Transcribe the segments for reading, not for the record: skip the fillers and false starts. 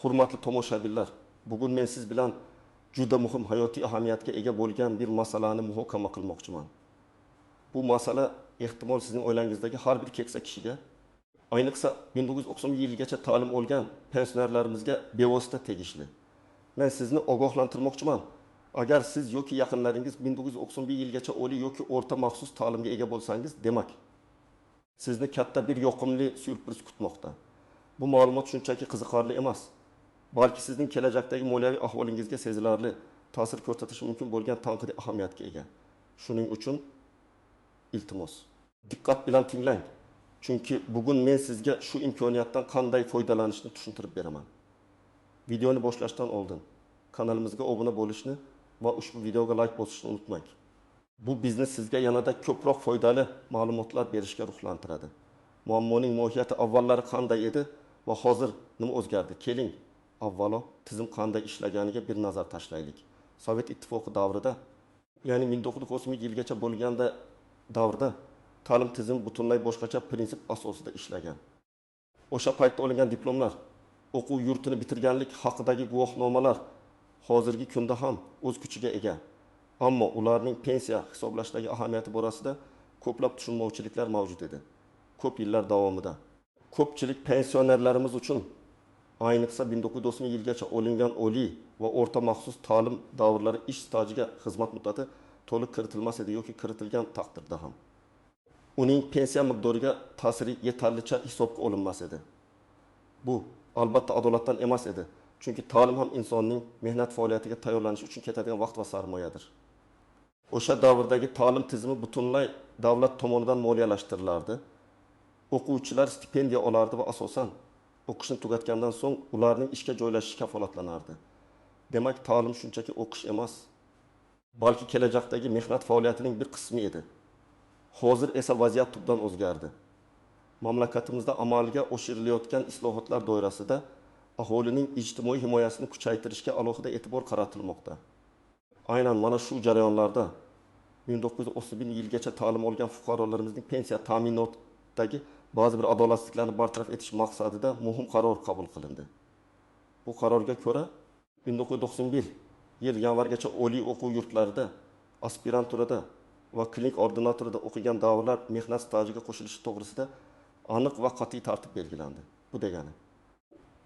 Hurmatli tomoshabinlar, bugun men siz bilan juda muhim hayotiy ahamiyatga ega bo'lgan bir masalani muhokama qilmoqchiman. Bu masala ehtimol sizning oilangizdagi har bir keksa kishiga, ayniqsa 1990 yilgacha ta'lim olgan pensionerlarimizga bevosita tegishli. Men sizni ogohlantirmoqchiman. Agar siz yoki yaqinlaringiz 1991 yilgacha oliy yoki o'rta maxsus ta'limga ega bo'lsangiz, demak, sizni katta bir yoqimli syurpriz kutmoqda. Bu ma'lumot shunchaki qiziqarli emas, balki sizning kelajakdagi moliyaviy ahvolingizga sezilarli ta'sir ko'rsatishi mumkin bo'lgan tanqidiy ahamiyatga ega. Shuning uchun iltimos, diqqat bilan tinglang. Chunki bugun men sizga shu imkoniyatdan qanday foydalanishni tushuntirib beraman. Videoni boshlashdan oldin kanalimizga obuna bo'lishni va ushbu videoga like bosishni unutmang. Bu bizni sizga yanada ko'proq foydali ma'lumotlar berishga ruhlantiradi. Muammoning mohiyati avvallari qanday edi va hozir nima o'zgardi? Keling, avvalo tizim qanday ishlaganiga bir nazar tashlaylik. Sovet ittifoqi davrida, ya'ni 1990 yilgacha bo'lganda davrda ta'lim tizimi butunlay boshqacha prinsip asosida ishlagan. O'sha paytda olingan diplomlar, o'quv yurtini bitirganlik haqidagi guvohnomalar hozirgi kunda ham o'z kuchiga ega. Ammo ularning pensiya hisoblashdagi ahamiyati borasida ko'plab tushunmovchiliklar mavjud edi. Ko'p yillar davomida ko'pchilik pensionerlarimiz uchun, ayniqsa 1990 yilgacha olingan oliy va o'rta maxsus ta'lim davrlari ish stajiga xizmat muddati to'liq kiritilmas edi yoki kiritilgan taqdirda ham uning pensiya miqdoriga ta'siri yetarlicha hisobga olinmas edi. Bu albatta adolatdan emas edi. Chunki ta'lim ham insonning mehnat faoliyatiga tayyorlanish uchun ketadigan vaqt va sarmoyadir. O'sha davrdagi ta'lim tizimi butunlay davlat tomonidan moliyalashtiriladi. O'quvchilar stipendiya olardi va asosan o'qishni tugatgandan so'ng ularning ishga joylashishi kafolatlanardi. Demak, ta'lim shunchaki o'qish emas, balki kelajakdagi mehnat faoliyatining bir qismi edi. Hozir esa vaziyat tubdan o'zgardi. Mamlakatimizda amalga oshirilayotgan islohotlar doirasida aholining ijtimoiy himoyasini kuchaytirishga alohida e'tibor qaratilmoqda. Aynan mana shu jarayonlarda 1931 yilgacha ta'lim olgan fuqarolarimizning pensiya ta'minotidagi ba'zi bir adolatsizliklarni bartaraf etish maqsadida muhim qaror qabul qilindi. Bu qarorga ko'ra 1991 yil yanvargacha oliy o'quv yurtlarida, aspiranturada va klinik ordinatorida o'qigan davrlar mehnat stajiga qo'shilishi to'g'risida aniq va qat'iy tartib belgilandi. Bu degani,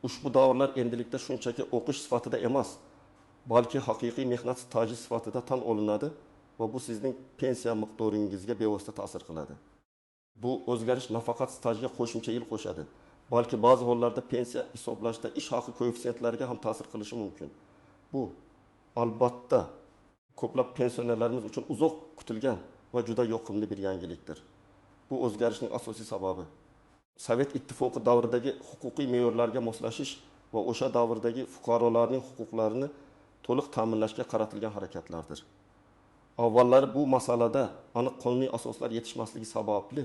ushbu davrlar endilikda shunchaki o'qish sifatida emas, balki haqiqiy mehnat staji sifatida tan olinadi va bu sizning pensiya miqdoringizga bevosita ta'sir qiladi. Bu o'zgarish nafaqat stajga qo'shimcha yil qo'shadi, balki ba'zi hollarda pensiya hisoblashda ish haqi koeffitsientlariga ham ta'sir qilishi mumkin. Bu albatta ko'plab pensionerlarimiz uchun uzoq kutilgan va juda yoqimli bir yangilikdir. Bu o'zgarishning asosiy sababi Sovet ittifoqi davridagi huquqiy me'yorlarga moslashish va o'sha davrdagi fuqarolarning huquqlarini to'liq ta'minlashga qaratilgan harakatlardir. Avvallari bu masalada aniq qonuniy asoslar yetishmasligi sababli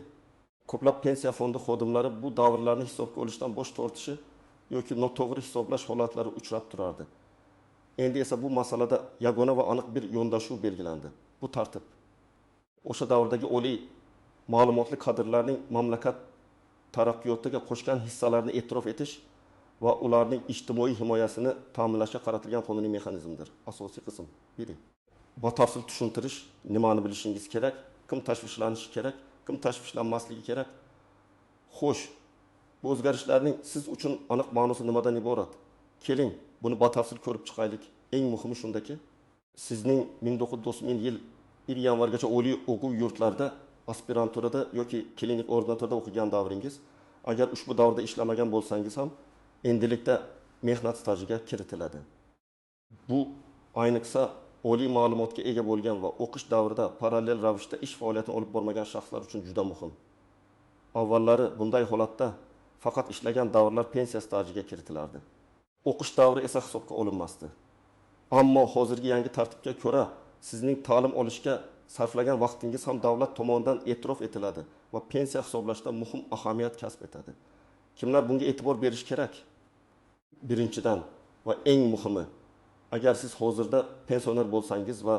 ko'plab pensiya fondi xodimlari bu davrlarni hisobga olishdan bosh tortishi yoki noto'g'ri hisoblash holatlari uchrab turardi. Endi esa bu masalada yagona va aniq bir yondashuv belgilandi. Bu tartib o'sha davrdagi oliy ma'lumotli kadrlarning mamlakat taraqqiyotiga qo'shgan hissalarini e'tirof etish va ularning ijtimoiy himoyasini ta'minlashga qaratilgan qonuniy mexanizmdir. Asosiy qism 1. Batafsil tushuntirish, nimani bilishingiz kerak, kim tashvishlanishi kerak, kim tashvishlanmasligi kerak. Xo'sh, bu o'zgarishlarning siz uchun aniq ma'nosi nimadan iborat? Keling, buni batafsil ko'rib chiqaylik. Eng muhimi shundaki, sizning 1990 yil 1 yanvargacha oliy o'quv yurtlarida, aspiranturada yoki klinik ordinatorda o'qigan davringiz, agar ushbu davrda ishlamagan bo'lsangiz ham, endilikda mehnat stajiga kiritiladi. Bu ayniqsa oliy ma'lumotga ega bo'lgan va o'qish davrida parallel ravishda ish faoliyatini olib bormagan shaxslar uchun juda muhim. Avvallari bunday holatda faqat ishlagan davrlar pensiya stajiga kiritilardi. O'qish davri esa hisobga olinmasdi. Ammo hozirgi yangi tartibga ko'ra sizning ta'lim olishga sarflagan vaqtingiz ham davlat tomonidan e'tirof etiladi va pensiya hisoblashda muhim ahamiyat kasb etadi. Kimlar bunga e'tibor berish kerak? Birinchidan va eng muhimi, agar siz hozirda pensioner bo'lsangiz va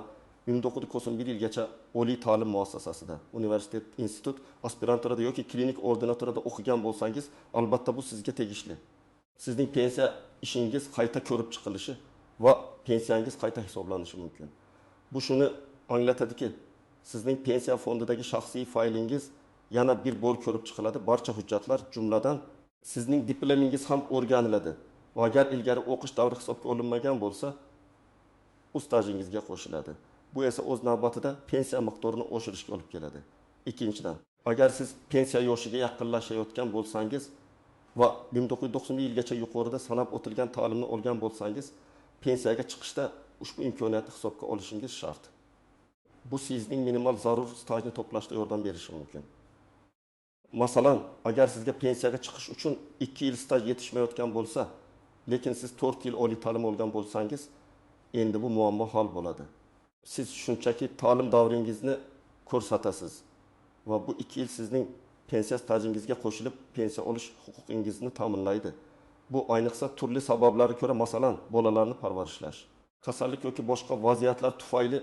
1991 yilgacha oliy ta'lim muassasasida, universitet, institut, aspiranturada yoki klinik ordinatorida o'qigan bo'lsangiz, albatta bu sizga tegishli. sizning pensiya ishingiz qayta ko'rib chiqilishi va pensiyangiz qayta hisoblanishi mumkin. Bu shuni anglatadiki, sizning pensiya fondidagi shaxsiy faylingiz yana bir bor ko'rib chiqiladi. Barcha hujjatlar, jumladan sizning diplomingiz ham o'rganiladi. Va agar ilgari o'qish davri hisobga olinmagan bo'lsa, u stajingizga qo'shiladi. Bu esa o'z navbatida pensiya miqdorini oshirishga olib keladi. Ikkinchidan, agar siz pensiya yoshiga yaqinlashayotgan bo'lsangiz va 1990-yilgacha yuqorida sanab o'tilgan ta'limni olgan bo'lsangiz, pensiyaga chiqishda ushbu imkoniyatni hisobga olishingiz shart. Bu sizning minimal zarur stajni to'plashda yordam berishi mumkin. Masalan, agar sizga pensiyaga chiqish uchun 2 yil staj yetishmayotgan bo'lsa, lekin siz 4 yil oliy ta'lim olgan bo'lsangiz, endi bu muammo hal bo'ladi. Siz shunchaki ta'lim davringizni ko'rsatasiz va bu 2 yil sizning pensiya stajingizga qo'shilib pensiya olish huquqingizni ta'minlaydi. Bu ayniqsa turli sabablarga ko'ra, masalan, bolalarni parvarishlash, kasallik yoki boshqa vaziyatlar tufayli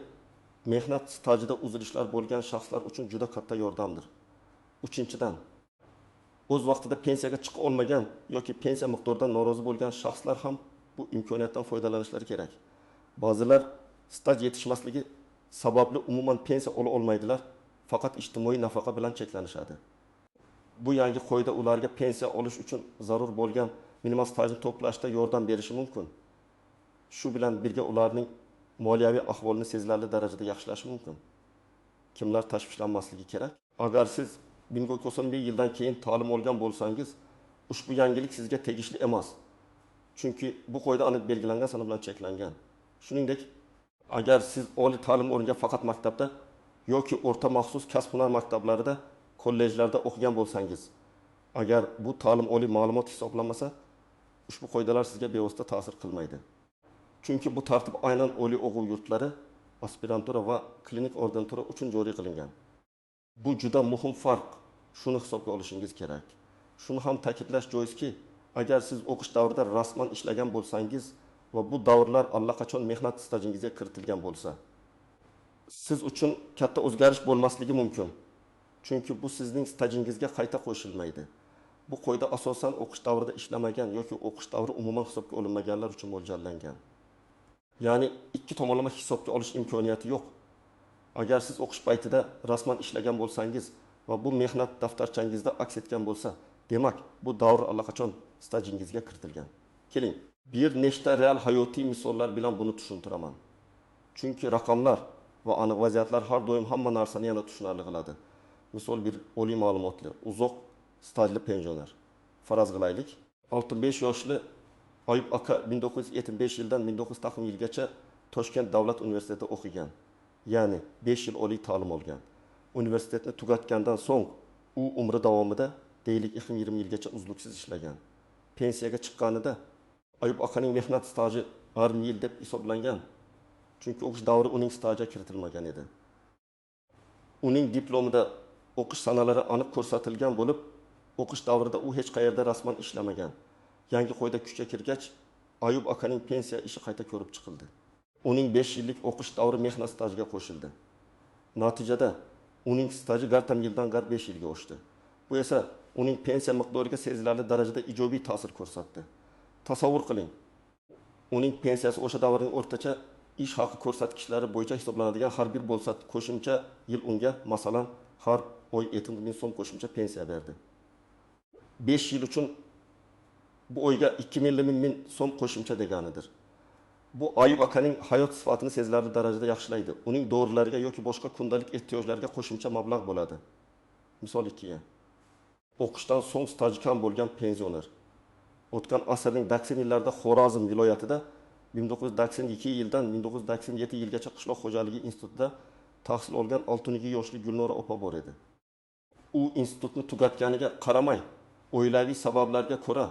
mehnat stajida uzilishlar bo'lgan shaxslar uchun juda katta yordamdir. Uchinchidan, o'z vaqtida pensiyaga chiqa olmagan yoki pensiya miqdoridan norozi bo'lgan shaxslar ham bu imkoniyatdan foydalanishlari kerak. Ba'zilar staj yetishmasligi sababli umuman pensiya ola olmaydilar, faqat ijtimoiy nafaqa bilan cheklanishadi. Bu yangi qoida ularga pensiya olish uchun zarur bo'lgan minimal stajni to'plashda yordam berishi mumkin. Shu bilan birga ularning moliyaviy ahvolini sezilarli darajada yaxshilashi mumkin. Kimlar tashvishlanmasligi kerak? Agar siz 1991 yildan keyin ta'lim olgan bo'lsangiz, ushbu yangilik sizga tegishli emas. Chunki bu qoida aniq belgilangan sana bilan cheklangan. Shuningdek, agar siz oliy ta'lim olgan faqat maktabda yoki o'rta maxsus kasb-hunar maktablarida, kollejlarda o'qigan bo'lsangiz, agar bu ta'lim oliy ma'lumot hisoblanmasa, ushbu qoidalar sizga bevosita ta'sir qilmaydi. Chunki bu tartib aynan oliy o'quv yurtlari, aspirantura va klinik ordentura uchun joriy qilingan. Bu juda muhim farq. Shuni hisobga olishingiz kerak. Shuni ham ta'kidlash joizki, agar siz o'qish davrida rasman ishlagan bo'lsangiz va bu davrlar allaqachon mehnat stajingizga kiritilgan bo'lsa, siz uchun katta o'zgarish bo'lmasligi mumkin. Chunki bu sizning stajingizga qayta qo'shilmaydi. Bu qoida asosan o'qish davrida ishlamagan yoki o'qish davri umuman hisobga olinmaganlar uchun mo'ljallangan. Ya'ni ikki tomonlama hisobga olish imkoniyati yo'q. Agar siz o'qish paytida rasman ishlagan bo'lsangiz va bu mehnat daftarchangizda aks etgan bo'lsa, demak, bu davr allaqachon stajingizga kiritilgan. Keling, bir nechta real hayotiy misollar bilan buni tushuntiraman. Chunki raqamlar va aniq vaziyatlar har doim hamma narsani yana tushunarli qiladi. Misol, bir oliy ma'lumotli, uzoq stajli pensioner. Faraz qilaylik, 65 yoshli Ayub aka 1975 yildan 1990 yilgacha Toshkent davlat universitetida o'qigan. Ya'ni 5 yil oliy ta'lim olgan. Universitetni tugatgandan so'ng u umri davomida deylik 20 yilgacha uzluksiz ishlagan. Pensiyaga chiqqanida Ayub akaning mehnat staji 1,5 yil deb hisoblangan. Chunki o'qish davri uning stajiga kiritilmagan edi. Uning diplomida o'qish sanalari aniq ko'rsatilgan bo'lib, o'qish davrida u hech qayerda rasman ishlamagan. Yangi qoida kuchga kirgach, Ayub akaning pensiya ishi qayta ko'rib chiqildi. Uning 5 yillik o'qish davri mehnat stajiga qo'shildi. Natijada uning staji gartam yildan gar 5 yilga oshdi. Bu esa uning pensiya miqdoriga sezilarli darajada ijobiy ta'sir ko'rsatdi. Tasavvur qiling. Uning pensiyasi o'sha davrning o'rtacha ish haqi ko'rsatkichlari bo'yicha hisoblanadigan har bir bo'lsa qo'shimcha yil unga, masalan, har oy 70,000 so'm qo'shimcha pensiya berdi. 5 yil uchun bu oyga 2,5 so'm qo'shimcha deganidir. Bu Ayub akaning hayot sifatini sezilarli darajada yaxshilaydi. Uning dorilarga yoki boshqa kundalik ehtiyojlarga qo'shimcha mablag' bo'ladi. Misol 2. O'qishdan so'ng staji kam bo'lgan pensioner. O'tgan asrning 90 yillarida Xorazm viloyatida 1992 yildan 1997 yilgacha qishloq xo'jaligi institutida tahsil olgan 6 yoshli Gulnora opa bor edi. U institutni tugatganiga qaramay, oilaviy sabablarga ko'ra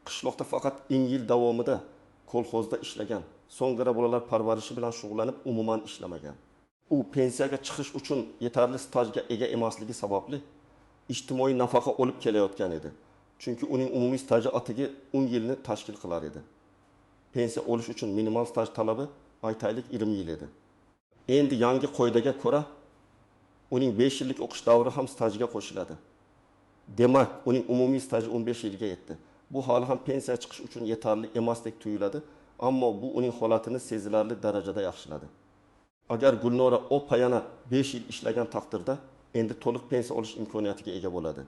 qishloqda faqat 10 yil davomida kolxozda ishlagan. So'ngra bolalar parvarishi bilan shug'ullanib, umuman ishlamagan. U pensiyaga chiqish uchun yetarli stajga ega emasligi sababli ijtimoiy nafaqa olib kelayotgan edi. Chunki uning umumiy staji atigi 10 yilni tashkil qilar edi. Pensiya olish uchun minimal staj talabi aytaylik 20 yil edi. Endi yangi qoidaga ko'ra uning 5 yillik o'qish davri ham stajiga qo'shiladi. Demak, uning umumiy staji 15 yilga yetdi. bu hali ham pensiya chiqish uchun yetarli emasdek tuyuladi, ammo bu uning holatini sezilarli darajada yaxshiladi. Agar Gulnora o payana 5 yil ishlagan taqdirda endi to'liq pensiya olish imkoniyatiga ega bo'ladi.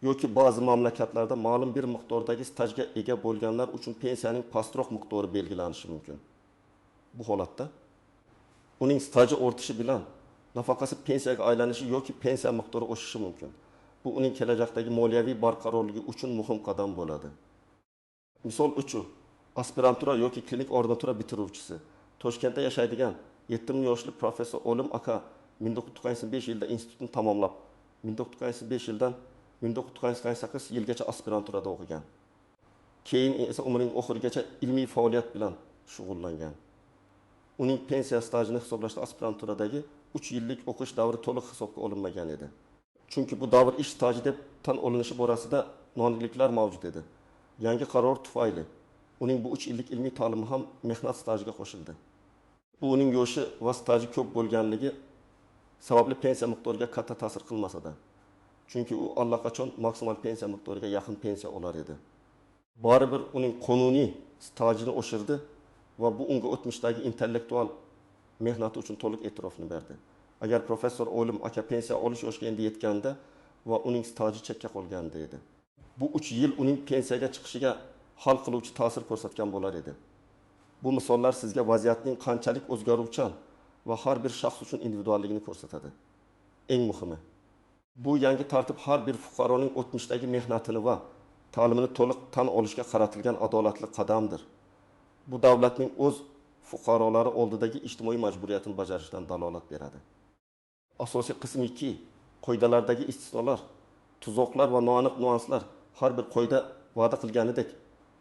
Yoki ba'zi mamlakatlarda ma'lum bir miqdordagi stajga ega bo'lganlar uchun pensiyaning pastroq miqdori belgilanishi mumkin. Bu holatda uning staji ortishi bilan nafaqasi pensiyaga aylanishi yoki pensiya miqdori oshishi mumkin. Bu uning kelajakdagi moliyaviy barqarorligi uchun muhim qadam bo'ladi. Misol uchun, aspirantura yoki klinik ordinatura bitiruvchisi Toshkentda yashaydigan 70 yoshli professor Olim aka 1995 yilda institutni tamomlab, 1995 yildan 1998 yilgacha aspiranturada o'qigan. Keyin esa umrining oxirigacha ilmiy faoliyat bilan shug'ullangan. Uning pensiya stajini hisoblashda aspiranturadagi 3 yillik o'qish davri to'liq hisobga olinmagan edi. Chunki bu davr ish staji deb tan olinishi borasida noaniqliklar mavjud edi. Yangi qaror tufayli uning bu 3 yillik ilmiy ta'limi ham mehnat stajiga qo'shildi. Bu uning yoshi va staji ko'p bo'lganligi sababli pensiya miqdoriga katta ta'sir qilmasa-da. Chunki u allaqachon maksimal pensiya miqdoriga yaqin pensiya olar edi. Baribir uning qonuniy stajini oshirdi va bu unga o'tmishdagi intellektual mehnati uchun to'liq e'tirofni berdi. Agar professor Olim aka pensiya olish yoshiga endi yetganda va uning staji chekka qolganda edi. Bu 3 yil uning pensiyaga chiqishiga hal qiluvchi ta'sir ko'rsatgan bo'lar edi. Bu misollar sizga vaziyatning qanchalik o'zgaruvchan va har bir shaxs uchun individualligini ko'rsatadi. Eng muhimi, bu yangi tartib har bir fuqaroning o'tmishdagi mehnatini va ta'limini to'liq tan olishga qaratilgan adolatli qadamdir. Bu davlatning o'z fuqarolari oldidagi ijtimoiy majburiyatini bajarishdan dalolat beradi. Asosiy qism 2 qoidalardagi istisnolar, tuzoqlar va noaniq nuanslar har bir qoida va'da qilganidek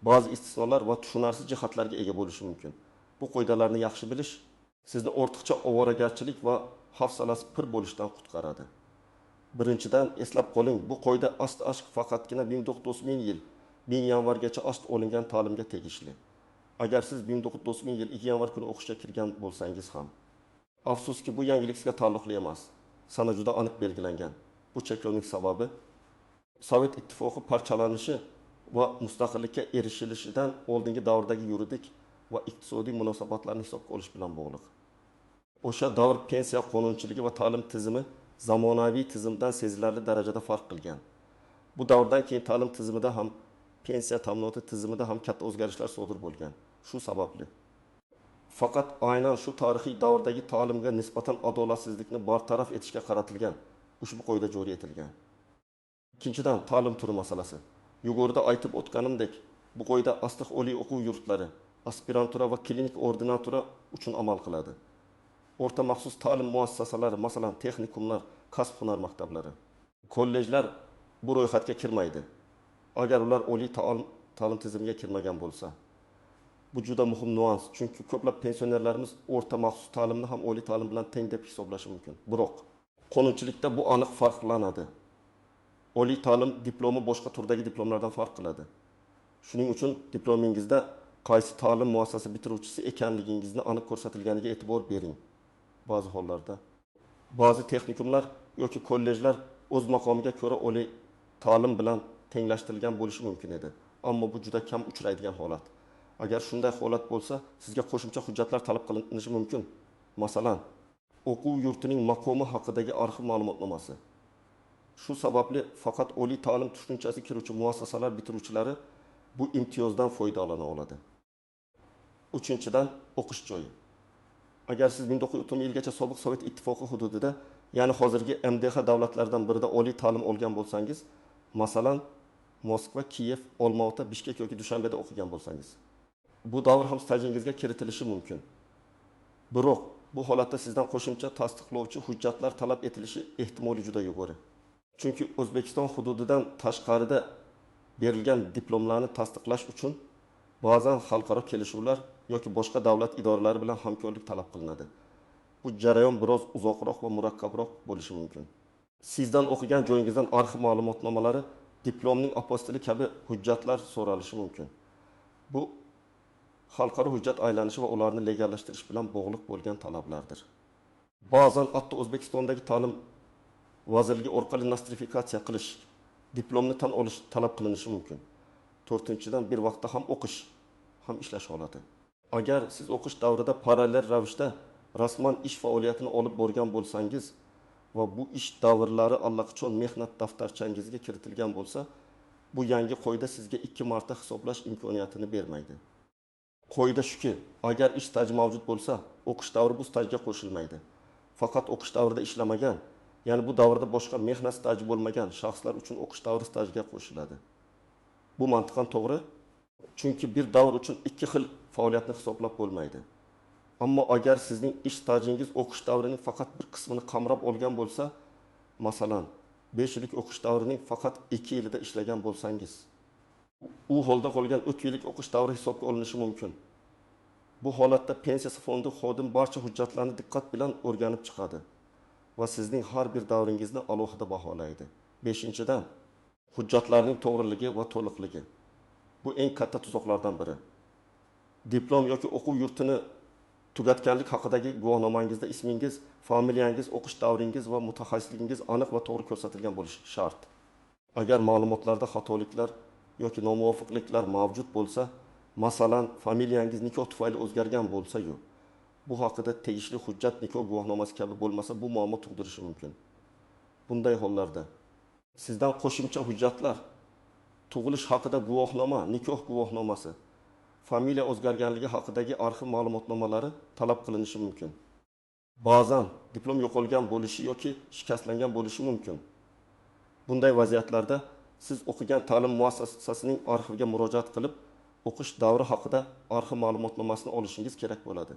ba'zi istisnolar va tushunarsiz jihatlarga ega bo'lishi mumkin. Bu qoidalarni yaxshi bilish sizni ortiqcha ovoragarchilik va hafsalasi pir bo'lishdan qutqaradi. Birinchidan eslab qoling, bu qoida ast-ashq faqatgina 1990 yil 1000 yanvargacha ast olingan ta'limga tegishli. Agar siz 1990 yil 2 yanvar kuni o'qishga kirgan bo'lsangiz ham, afsuski bu yangilik sizga taalluqli emas. Sana juda aniq belgilangan. Bu cheklovning sababi Sovet ittifoqi parchalanishi va mustaqillikka erishilishidan oldingi davrdagi yuridik va iqtisodiy munosabatlarni hisobga olish bilan bog'liq. O'sha davr pensiya qonunchiligi va ta'lim tizimi zamonaviy tizimdan sezilarli darajada farq qilgan. Bu davrdan keyin ta'lim tizimida ham, pensiya ta'minoti tizimida ham katta o'zgarishlar sodir bo'lgan. Shu sababli faqat aynan shu tarixiy davrdagi ta'limga nisbatan adolatsizlikni bartaraf etishga qaratilgan ushbu qoida joriy etilgan. Ikkinchidan, ta'lim turi masalasi. Yuqorida aytib o'tganimdek, bu qoida asliq oliy o'quv yurtlari, aspirantura va klinik ordinatura uchun amal qiladi. O'rta maxsus ta'lim muassasalari, masalan, texnikumlar, kasb-hunar maktablari, kollejlar bu ro'yxatga kirmaydi. Agar ular oliy ta'lim tizimiga kirmagan bo'lsa, bu juda muhim nuans, chunki ko'plab pensionerlarimiz o'rta maxsus ta'limni ham oliy ta'lim bilan teng deb hisoblashi mumkin. Biroq qonunchilikda bu aniq farqlanadi. Oliy ta'lim diplomi boshqa turdagi diplomlardan farq qiladi. Shuning uchun diplomingizda qaysi ta'lim muassasasi bitiruvchisi ekanligingizni aniq ko'rsatilganiga e'tibor bering. Ba'zi hollarda ba'zi texnikumlar yoki kollejlar o'z maqomiga ko'ra oliy ta'lim bilan tenglashtirilgan bo'lishi mumkin edi. Ammo bu juda kam uchraydigan holat. Agar shunday holat bo'lsa, sizga qo'shimcha hujjatlar talab qilinishi mumkin. Masalan, o'quv yurtining maqomi haqidagi arxiv ma'lumotnomasi. Shu sababli faqat oliy ta'lim tushunchasi kiruvchi muassasalar bitiruvchilari bu imtiyozdan foydalana oladi. Uchinchidan, o'qish joyi. Agar siz 1930 yilgacha sobiq Sovet ittifoqi hududida, ya'ni hozirgi MDH davlatlaridan birida oliy ta'lim olgan bo'lsangiz, masalan, Moskva, Kiyev, Olmaota, Bishkek yoki Dushanbeda o'qigan bo'lsangiz, bu davr ham stajingizga kiritilishi mumkin. Biroq bu holatda sizdan qo'shimcha tasdiqlovchi hujjatlar talab etilishi ehtimoli juda yuqori. Chunki O'zbekiston hududidan tashqarida berilgan diplomlarni tasdiqlash uchun ba'zan xalqaro kelishuvlar yoki boshqa davlat idoralari bilan hamkorlik talab qilinadi. Bu jarayon biroz uzoqroq va murakkabroq bo'lishi mumkin. Sizdan o'qigan joyingizdan arxiv ma'lumotnomalari, diplomning apostili kabi hujjatlar so'ralishi mumkin. Bu xalqaro hujjat aylanishi va ularni legallashtirish bilan bog'liq bo'lgan talablardir. Ba'zan hatto O'zbekistondagi ta'lim vazirligi orqali nostrifikatsiya qilish, diplomni tan olish talab qilinishi mumkin. To'rtinchidan, bir vaqtda ham o'qish, ham ishlash holati. Agar siz o'qish davrida parallel ravishda rasman ish faoliyatini olib borgan bo'lsangiz va bu ish davrlari allaqachon mehnat daftarchangizga kiritilgan bo'lsa, bu yangi qoida sizga 2 marta hisoblash imkoniyatini bermaydi. Qoida shuki, agar ish staji mavjud bo'lsa, o'qish davri bu stajga qo'shilmaydi. Faqat o'qish davrida ishlamagan, ya'ni bu davrda boshqa mehnat staji bo'lmagan shaxslar uchun o'qish davri stajiga qo'shiladi. Bu mantiqan to'g'ri, chunki bir davr uchun 2 xil faoliyatni hisoblab bo'lmaydi. Ammo agar sizning ish stajingiz o'qish davrining faqat bir qismini qamrab olgan bo'lsa, masalan, 5 yillik o'qish davrining faqat 2 yilida ishlagan bo'lsangiz, u holda qolgan 3 yillik o'qish davri hisobga olinishi mumkin. Bu holatda pensiya fondi xodim barcha hujjatlarni diqqat bilan o'rganib chiqadi va sizning har bir davringizni alohida baholaydi. 5-dan, hujjatlarning to'g'riligi va to'liqligi. Bu eng katta tuzoqlardan biri. Diplom yoki o'quv yurtini tugatganlik haqidagi guvohnomangizda ismingiz, familiyangiz, o'qish davringiz va mutaxassisligingiz aniq va to'g'ri ko'rsatilgan bo'lishi shart. Agar ma'lumotlarda xatoliklar yoki nomuvofiqliklar mavjud bo'lsa, masalan, familiyangiz nikoh tufayli o'zgargan bo'lsa-yu, bu haqida tegishli hujjat nikoh guvohnomasi kabi bo'lmasa, bu muammo tug'dirishi mumkin. Bunday hollarda sizdan qo'shimcha hujjatlar, tug'ilish haqida guvohnoma, nikoh guvohnomasi, familiya o'zgarganligi haqidagi arxiv ma'lumotnomalari talab qilinishi mumkin. Ba'zan diplom yo'qolgan bo'lishi yoki shikastlangan bo'lishi mumkin. Bunday vaziyatlarda siz o'qigan ta'lim muassasasining arxiviga murojaat qilib, o'qish davri haqida arxiv ma'lumotnomasini olishingiz kerak bo'ladi.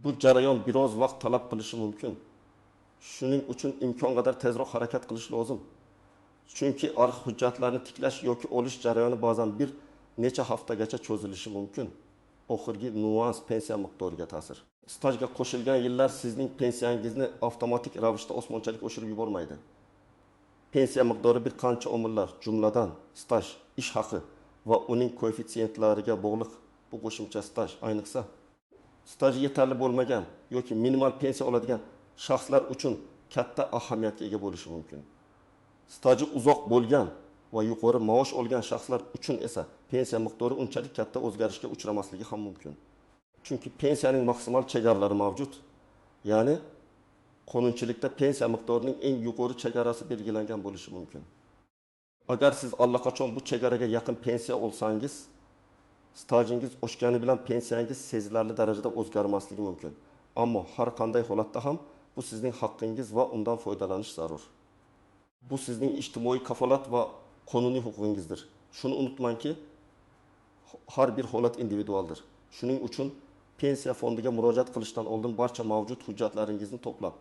Bu jarayon biroz vaqt talab qilishi mumkin. Shuning uchun imkon qadar tezroq harakat qilish lozim. Chunki arxiv hujjatlarini tiklash yoki olish jarayoni ba'zan bir necha haftagacha cho'zilishi mumkin. Oxirgi nuans pensiya miqdoriga ta'sir. Stajga qo'shilgan yillar sizning pensiyangizni avtomatik ravishda osmonchalik oshirib yubormaydi. Pensiya miqdori bir qancha omillar, jumladan staj, ish haqi va uning koeffitsentlariga bog'liq. Bu qo'shimcha staj, ayniqsa staji yetarli bo'lmagan yoki minimal pensiya oladigan shaxslar uchun katta ahamiyatga ega bo'lishi mumkin. Staji uzoq bo'lgan va yuqori maosh olgan shaxslar uchun esa pensiya miqdori unchalik katta o'zgarishga uchramasligi ham mumkin. Chunki pensiyaning maksimal chegaralari mavjud. Ya'ni qonunchilikda pensiya miqdorining eng yuqori chegarasi belgilangan bo'lishi mumkin. Agar siz allaqachon bu chegaraga yaqin pensiya olsangiz, stajingiz oshgani bilan pensiyangiz sezilarli darajada o'zgarmasligi mumkin. Ammo har qanday holatda ham bu sizning haqqingiz va undan foydalanish zarur. Bu sizning ijtimoiy kafolat va qonuniy huquqingizdir. Shuni unutmangki, har bir holat individualdir. Shuning uchun pensiya fondiga murojaat qilishdan oldin barcha mavjud hujjatlaringizni to'plab,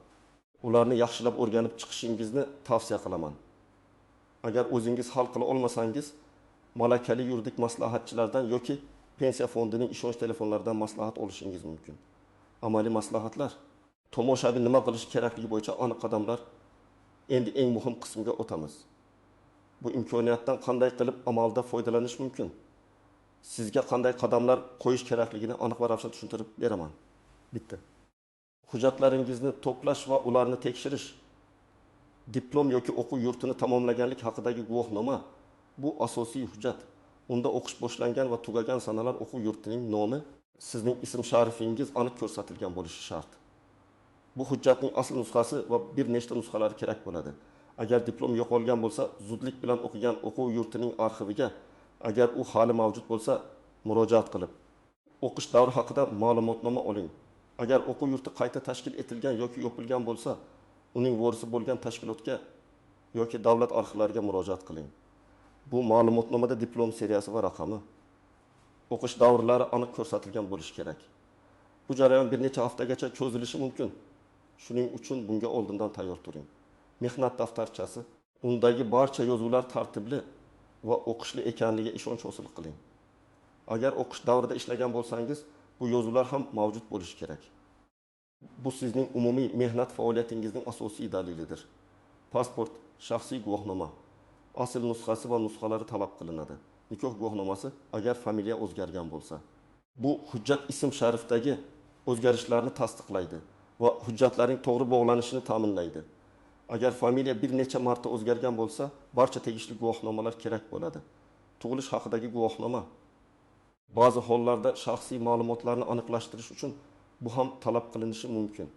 ularni yaxshilab o'rganib chiqishingizni tavsiya qilaman. Agar o'zingiz hal qila olmasangiz, malakali yuridik maslahatchilardan yoki pensiya fondining ishonch telefonlaridan maslahat olishingiz mumkin. Amaliy maslahatlar, tomoshabin nima qilish kerakligi bo'yicha aniq qadamlar. Endi eng muhim qismga o'tamiz. Bu imkoniyatdan qanday qilib amalda foydalanish mumkin? Sizga qanday qadamlar qo'yish kerakligini aniq va ravshan tushuntirib beraman. Bitta. Hujjatlaringizni to'plash va ularni tekshirish. Diplom yoki o'quv yurtini tamomlaganlik haqidagi guvohnoma bu asosiy hujjat. Unda o'qish boshlangan va tugagan sanalar o'quv yurtining nomi, sizning ism-sharifingiz aniq ko'rsatilgan bo'lishi shart. Bu hujjatning asl nusxasi va bir nechta nusxalari kerak bo'ladi. Agar diplom yo'qolgan bo'lsa, zudlik bilan o'qigan o'quv yurtining arxiviga, agar u hali mavjud bo'lsa, murojaat qilib, o'qish davri haqida ma'lumotnoma oling. Agar o'quv yurti qayta tashkil etilgan yoki yopilgan bo'lsa, uning vorisi bo'lgan tashkilotga yoki davlat arxivlariga murojaat qiling. Bu ma'lumotnomada diplom seriyasi va raqami, o'qish davrlari aniq ko'rsatilgan bo'lishi kerak. Bu jarayon bir necha haftagacha cho'zilishi mumkin. Shuning uchun bunga oldindan tayyor turing. Mehnat daftarchasi, undagi barcha yozuvlar tartibli va o'qishli ekanligiga ishonch hosil qiling. Agar o'qish davrida ishlagan bo'lsangiz, bu yozuvlar ham mavjud bo'lishi kerak. Bu sizning umumiy mehnat faoliyatingizning asosiy dalilidir. Pasport, shaxsiy guvohnoma, asl nusxasi va nusxalari talab qilinadi. Nikoh guvohnomasi agar familiya o'zgargan bo'lsa. Bu hujjat ism-sharifdagi o'zgarishlarni tasdiqlaydi va hujjatlarning to'g'ri bog'lanishini ta'minlaydi. Agar familiya bir necha marta o'zgargan bo'lsa, barcha tegishli guvohnomalar kerak bo'ladi. tug'ilish haqidagi guvohnoma. Ba'zi hollarda shaxsiy ma'lumotlarni aniqlashtirish uchun bu ham talab qilinishi mumkin.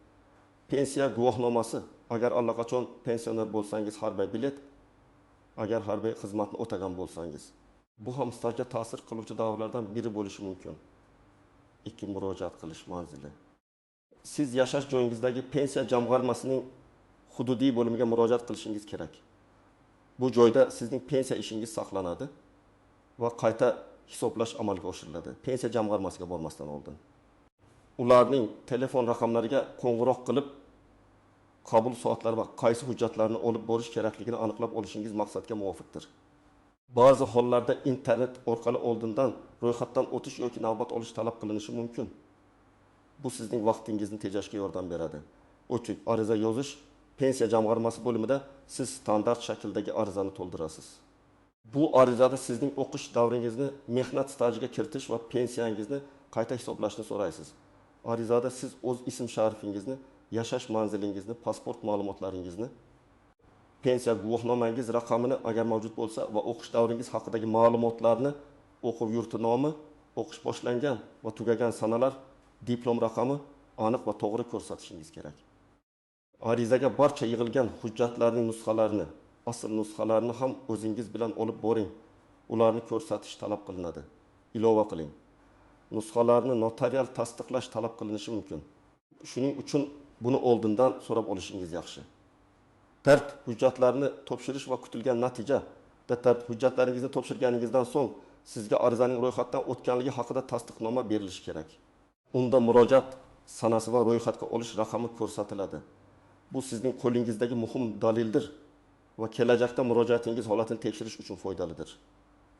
Pensiya guvohnomasi, agar allaqachon pensioner bo'lsangiz harbiy bilet, agar harbiy xizmatni o'tagan bo'lsangiz. Bu ham stajga ta'sir qiluvchi davrlardan biri bo'lishi mumkin. Ikki murojaat qilish manzili. Siz yashash joyingizdagi pensiya jamg'armasining hududiy bo'limiga murojaat qilishingiz kerak. Bu joyda sizning pensiya ishingiz saqlanadi va qayta hisoblash amalga oshiriladi. Pensiya jamg'armasiga bormasdan oldin. Ularning telefon raqamlariga qo'ng'iroq qilib, qabul soatlari va qaysi hujjatlarni olib borish kerakligini aniqlab olishingiz maqsadga muvofiqdir. Ba'zi hollarda internet orqali oldindan ro'yxatdan o'tish yoki navbat olish talab qilinishi mumkin. Bu sizning vaqtingizni tejashga yordam beradi. Uchun ariza yozish pensiya jamg'armasi bo'limida siz standart shakldagi arizani to'ldirasiz. Bu arizada sizning o'qish davringizni mehnat stajiga kiritish va pensiyangizni qayta hisoblashni so'raysiz. Arizada siz o'z ism-sharifingizni, yashash manzilingizni, pasport ma'lumotlaringizni, pensiya guvohnomangiz raqamini agar mavjud bo'lsa va o'qish davringiz haqidagi ma'lumotlarni, o'quv yurti nomi, o'qish boshlangan va tugagan sanalar, diplom raqami aniq va to'g'ri ko'rsatishingiz kerak. Arizaga barcha yig'ilgan hujjatlarning nusxalarini, asl nusxalarini ham o'zingiz bilan olib boring. Ularni ko'rsatish talab qilinadi. Ilova qiling. Nusxalarni notarial tasdiqlash talab qilinishi mumkin. Shuning uchun buni oldindan so'rab olishingiz yaxshi. Tartib hujjatlarini topshirish va kutilgan natija. Tartib hujjatlaringizni topshirganingizdan so'ng sizga arizaning ro'yxatdan o'tganligi haqida tasdiqnoma berilishi kerak. Unda murojaat sanasi va ro'yxatga olish raqami ko'rsatiladi. Bu sizning qo'lingizdagi muhim dalildir va kelajakda murojaatingiz holatini tekshirish uchun foydalidir.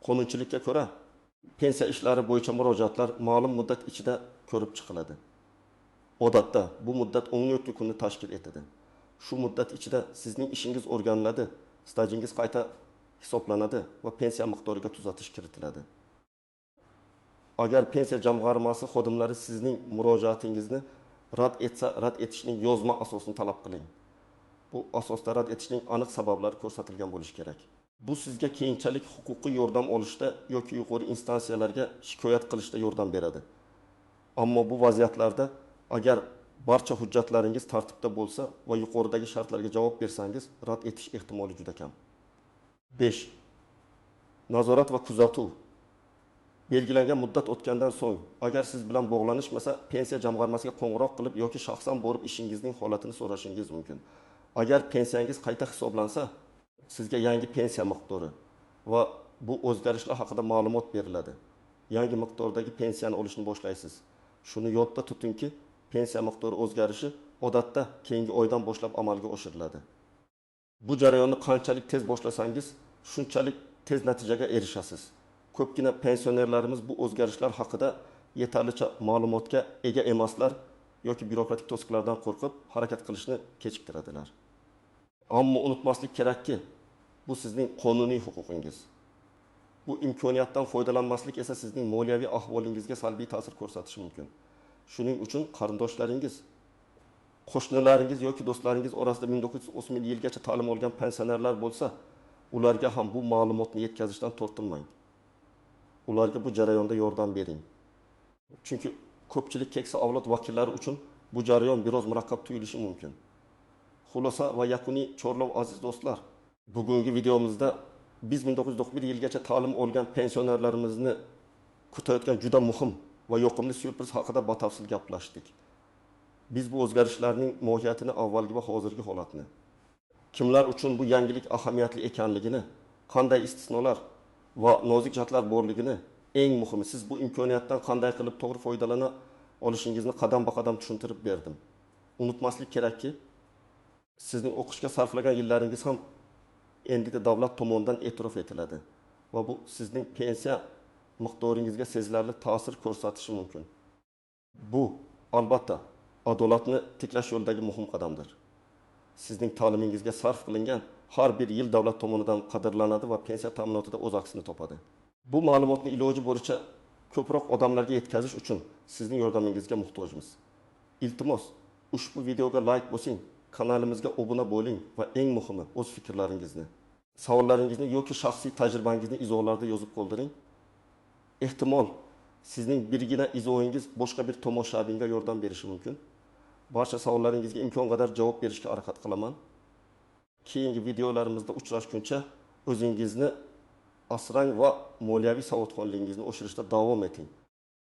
Qonunchilikka ko'ra, pensiya ishlari bo'yicha murojaatlar ma'lum muddat ichida ko'rib chiqiladi. Odatda bu muddat 17 kunni tashkil etadi. Shu muddat ichida sizning ishingiz o'rganiladi, stajingiz qayta hisoblanadi va pensiya miqdoriga tuzatish kiritiladi. Agar pensiya jamg'armasi xodimlari sizning murojaatingizni rad etsa, rad etishning yozma asosini talab qiling. Bu asosda rad etishning aniq sabablari ko'rsatilgan bo'lishi kerak. Bu sizga keyinchalik huquqiy yordam olishda yoki yuqori instansiyalarga shikoyat qilishda yordam beradi. Ammo bu vaziyatlarda agar barcha hujjatlaringiz tartibda bo'lsa va yuqoridagi shartlarga javob bersangiz, rad etish ehtimoli juda kam. 5. Nazorat va kuzatuv. Belgilangan muddat o'tgandan so'ng, agar siz bilan bog'lanishmasa, pensiya jamg'armasiga qo'ng'iroq qilib yoki shaxsan borib ishingizning holatini so'rashingiz mumkin. Agar pensiyangiz qayta hisoblansa, sizga yangi pensiya miqdori va bu o'zgarishlar haqida ma'lumot beriladi. Yangi miqdordagi pensiyani olishni boshlaysiz. Shuni yodda tutingki, pensiya miqdori o'zgarishi odatda keyingi oydan boshlab amalga oshiriladi. Bu jarayonni qanchalik tez boshlasangiz, shunchalik tez natijaga erishasiz. Ko'pgina pensionerlarimiz bu o'zgarishlar haqida yetarlicha ma'lumotga ega emaslar yoki byurokratik to'siqlardan qo'rqib harakat qilishni kechiktiradilar. Ammo unutmaslik kerakki, bu sizning qonuniy huquqingiz. Bu imkoniyatdan foydalanmaslik esa sizning moliyaviy ahvolingizga salbiy ta'sir ko'rsatishi mumkin. Shuning uchun qarindoshlaringiz, qo'shnilaringiz yoki do'stlaringiz orasida 1930 yilgacha ta'lim olgan pensionerlar bo'lsa, ularga ham bu ma'lumotni yetkazishdan tortinmang. Ularga bu jarayonda yordam bering. Chunki ko'pchilik keksa avlod vakillari uchun bu jarayon biroz murakkab tuyulishi mumkin. Xulosa va yakuniy chorlov aziz do'stlar. Bugungi videomizda biz 1991 yilgacha ta'lim olgan pensionerlarimizni kutayotgan juda muhim va yoqimli syurpriz haqida batafsil gaplashdik. Biz bu o'zgarishlarning mohiyatini, avvalgi va hozirgi holatni, kimlar uchun bu yangilik ahamiyatli ekanligini, qanday istisnolar va nozik jihatlar borligini, eng muhimi siz bu imkoniyatdan qanday qilib to'g'ri foydalana olishingizni qadam-ba-qadam tushuntirib berdim. Unutmaslik kerakki, sizning o'qishga sarflagan yillaringiz ham endi davlat tomonidan e'tirof etiladi va bu sizning pensiya miqdoringizga sezilarli ta'sir ko'rsatishi mumkin. Bu albatta adolatni tiklash yo'lidagi muhim qadamdir. Sizning ta'limingizga sarf qilingan har bir yil davlat tomonidan qadrlanadi va pensiya ta'minotida o'z aksini topadi. Bu ma'lumotni iloji boricha ko'proq odamlarga yetkazish uchun sizning yordamingizga muhtojmiz. Iltimos, ushbu videoga like bosing, kanalimizga obuna bo'ling va eng muhimi o'z fikrlaringizni savollaringizni yoki shaxsiy tajribangizni izohlarda yozib qoldiring. Ehtimol sizning birgina izohingiz boshqa bir tomoshabinga yordam berishi mumkin. Barcha savollaringizga imkon qadar javob berishga harakat qilaman. Keyingi videolarimizda uchrashguncha o'zingizni asrang va moliyaviy savodxonligingizni oshirishda davom eting.